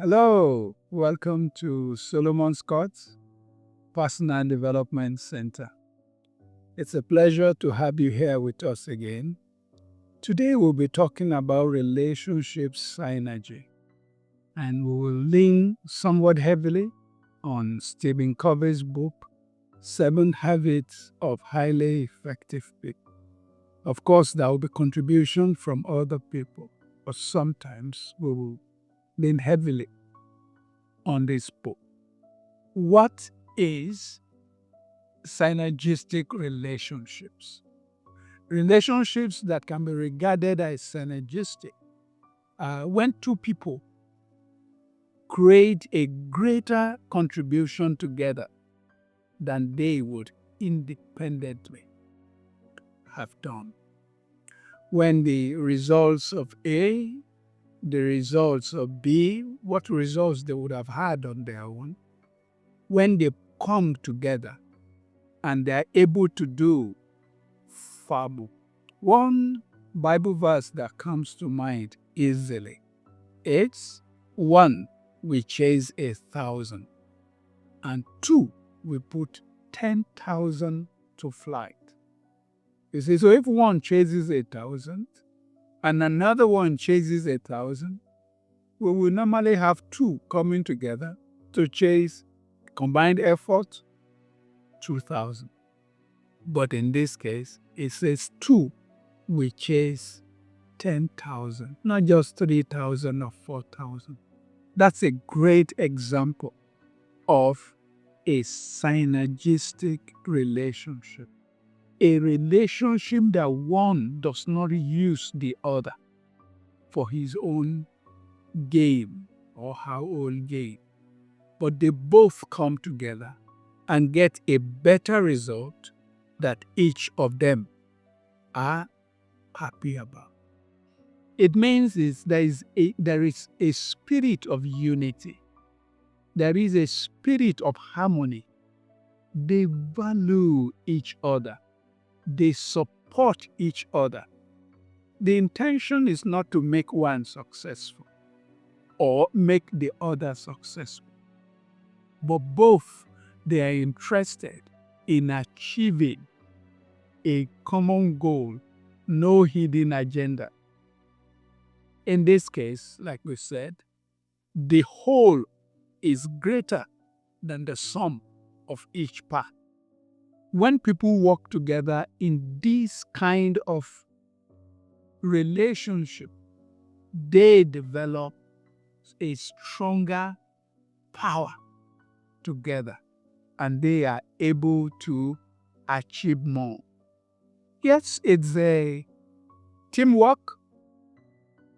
Hello, welcome to Solomon Scott's Personal Development Center. It's a pleasure to have you here with us again. Today we'll be talking about relationship synergy, and we will lean somewhat heavily on Stephen Covey's book, 7 Habits of Highly Effective People. Of course, there will be contribution from other people, but sometimes we will lean heavily on this book. What is synergistic relationships? Relationships that can be regarded as synergistic when two people create a greater contribution together than they would independently have done. When the results of A, the results of B, what results they would have had on their own, when they come together and they are able to do far more. One Bible verse that comes to mind easily, it's 1, we chase 1,000, and 2, we put 10,000 to flight. You see, so if one chases 1,000 and another one chases 1,000, we will normally have 2 coming together to chase combined effort 2,000. But in this case, it says 2, we chase 10,000, not just 3,000 or 4,000. That's a great example of a synergistic relationship. A relationship that one does not use the other for his own gain or her own gain, but they both come together and get a better result that each of them are happy about. It means there is a spirit of unity. There is a spirit of harmony. They value each other. They support each other. The intention is not to make one successful or make the other successful, but both they are interested in achieving a common goal, no hidden agenda. In this case, like we said, the whole is greater than the sum of each part. When people work together in this kind of relationship, they develop a stronger power together and they are able to achieve more. Yes, it's a teamwork,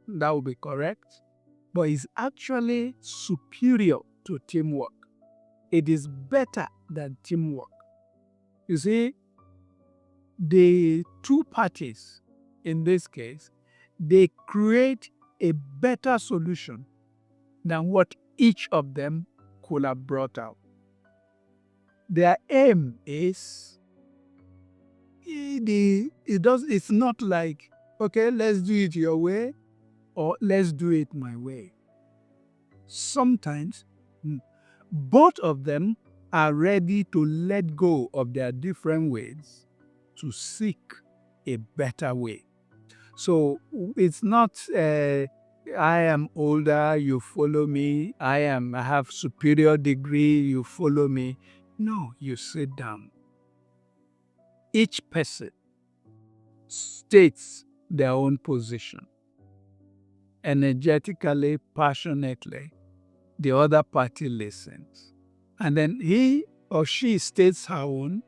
that would be correct, but it's actually superior to teamwork. It is better than teamwork. You see, the two parties, in this case, they create a better solution than what each of them could have brought out. Their aim is, it's not like, okay, let's do it your way or let's do it my way. Sometimes both of them are ready to let go of their different ways to seek a better way. So it's not I am older, you follow me. I have superior degree, you follow me. No, you sit down. Each person states their own position energetically, passionately. The other party listens. And then he or she states her own,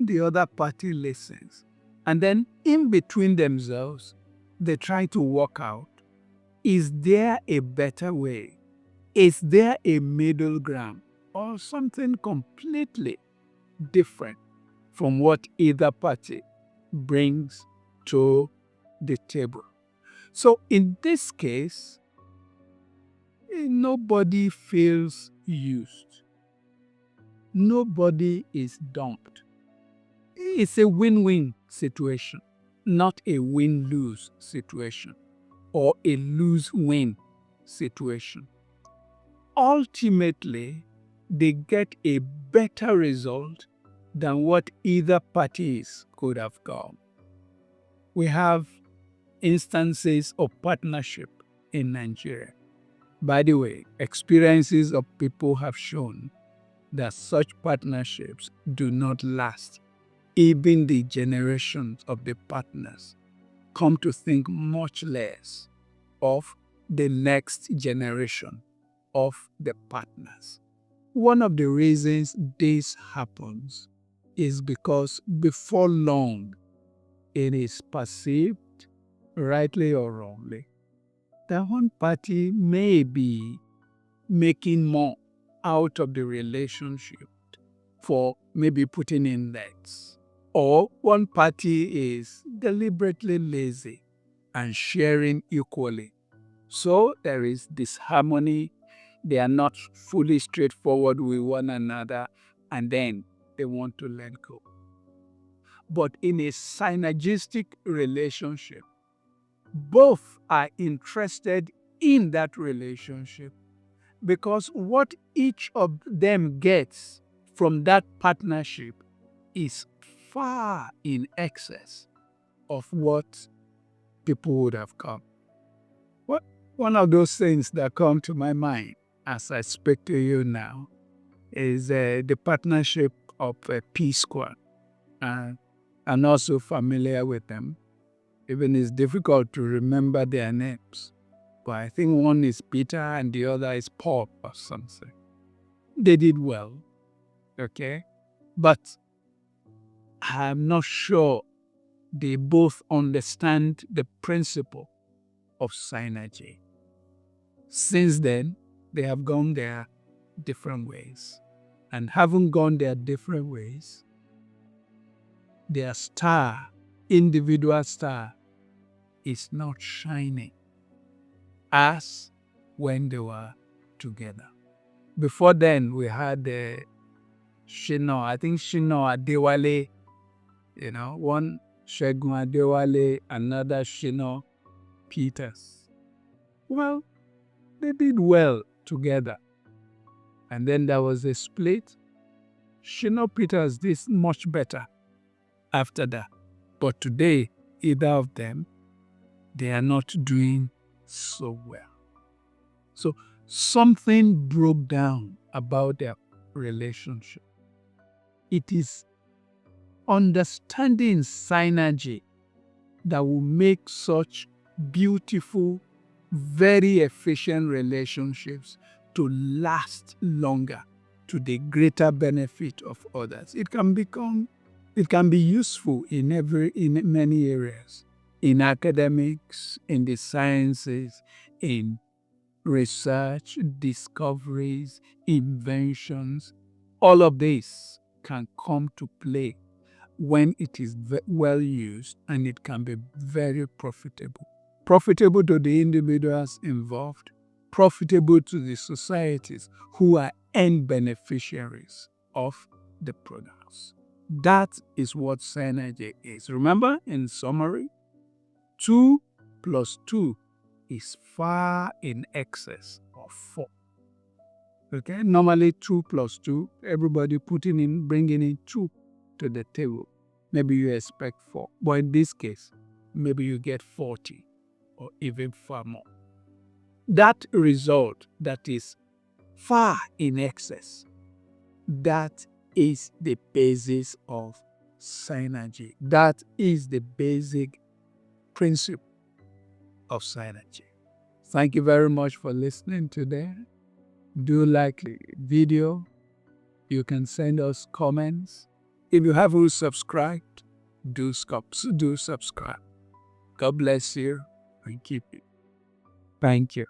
the other party listens. And then in between themselves, they try to work out, is there a better way? Is there a middle ground or something completely different from what either party brings to the table? So in this case, nobody feels used. Nobody is dumped. It's a win-win situation, not a win-lose situation or a lose-win situation. ultimately they get a better result than what either parties could have got. We have instances of partnership in Nigeria. By the way, experiences of people have shown that such partnerships do not last. Even the generations of the partners come to think much less of the next generation of the partners. One of the reasons this happens is because before long, it is perceived, rightly or wrongly, that one party may be making more out of the relationship for maybe putting in nets, or one party is deliberately lazy and sharing equally. So there is disharmony. They are not fully straightforward with one another, and then they want to let go. But in a synergistic relationship, both are interested in that relationship because what each of them gets from that partnership is far in excess of what people would have come. One of those things that come to my mind as I speak to you now is the partnership of P Square. I'm not so familiar with them. Even it's difficult to remember their names. But I think one is Peter and the other is Paul or something. They did well, okay? But I'm not sure they both understand the principle of synergy. Since then, they have gone their different ways. And having gone their different ways, their star, individual star, is not shining as when they were together. Before then, we had Shino, I think Shino Adewale, one Shegun Adewale, another Shino Peters. Well, they did well together. And then there was a split. Shino Peters did much better after that. But today, either of them, they are not doing so well. So something broke down about their relationship. It is understanding synergy that will make such beautiful, very efficient relationships to last longer to the greater benefit of others. It can be useful in many areas, in academics, in the sciences, in research, discoveries, inventions. All of this can come to play when it is well used, and it can be very profitable. Profitable to the individuals involved, profitable to the societies who are end beneficiaries of the products. That is what synergy is. Remember, in summary, 2 plus 2 is far in excess of 4. Okay, normally 2 plus 2, everybody bringing in 2 to the table. Maybe you expect 4, but in this case, maybe you get 40 or even far more. That result that is far in excess, that is the basis of synergy. That is the basic principle of synergy. Thank you very much for listening today. Do like the video. You can send us comments. If you haven't subscribed, do subscribe. God bless you and keep you. Thank you.